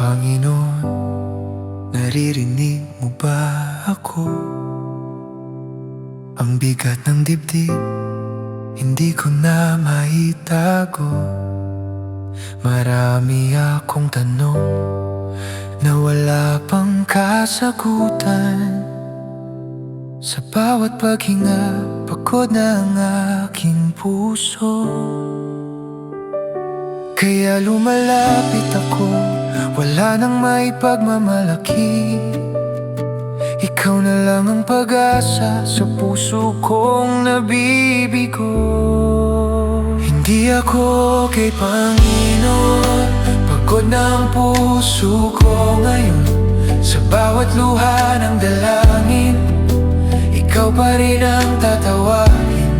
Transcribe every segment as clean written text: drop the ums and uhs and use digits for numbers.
Panginoon, naririnig mo ba ako? Ang bigat ng dibdib, hindi ko na maitago. Marami akong tanong na wala pang kasagutan. Sa bawat paghinga, pagod na ang aking puso. Kaya lumalapit ako, wala nang maipagmamalaki. Ikaw na lang ang pag-asa sa puso kong nabibigo. Hindi ako kay Panginoon, pagod na ang puso ko ngayon. Sa bawat luha ng dalangin, ikaw pa rin ang tatawagin.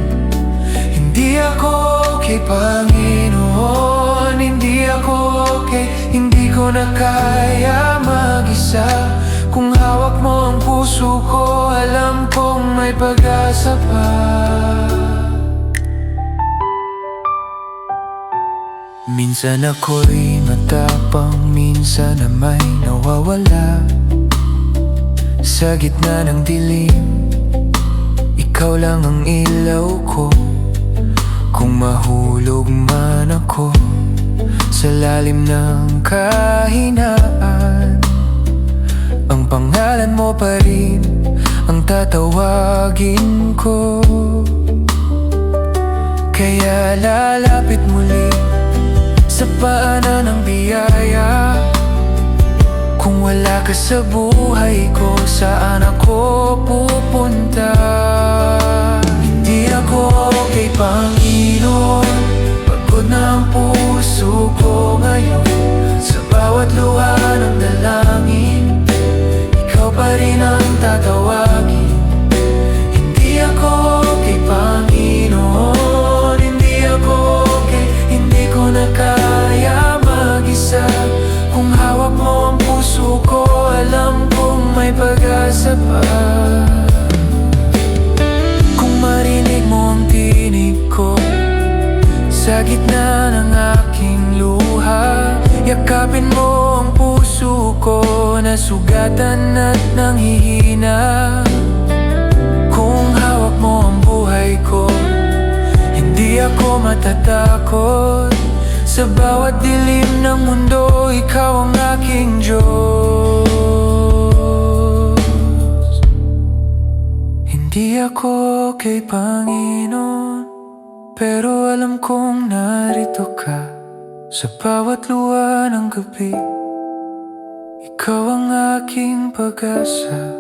Hindi ako kay Panginoon, hindi ako okay, hindi ko na kaya mag-isa. Kung hawak mo ang puso ko, alam kong may pag-asa pa. Minsan ako'y matapang, minsan na may nawawala. Sa gitna ng dilim, ikaw lang ang ilaw ko. Kung mahulog man ako sa lalim ng kahinaan, ang pangalan mo pa rin ang tatawagin ko. Kaya lalapit muli sa paanan ng biyaya. Kung wala ka sa buhay ko, saan ako pupunta? Hindi ako kay Panginoon, pagod na ang puso ko ngayon. Sa bawat luha ng dalangin, ikaw pa rin ang tatawagin. Hindi ako kay Panginoon, hindi ako okay, hindi ko na kaya mag-isa. Kung hawak mo ang puso ko, alam kong may pag-asa pa. Kung marinig mo ang tinig ko sa gitna ng aking luha, yakapin mo ang puso ko na sugatan at nanghihina. Kung hawak mo ang buhay ko, hindi ako matatakot. Sa bawat dilim ng mundo, ikaw ang aking Diyos. Hindi ako kay Panginoon, pero alam kong narito ka. Sa bawat luha ng gabi, ikaw ang aking pag-asa.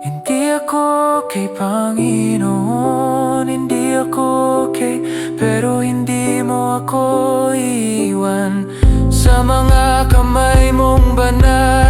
Hindi ako kay Panginoon, hindi ako okay, pero hindi mo ako iwan. Sa mga kamay mong banal,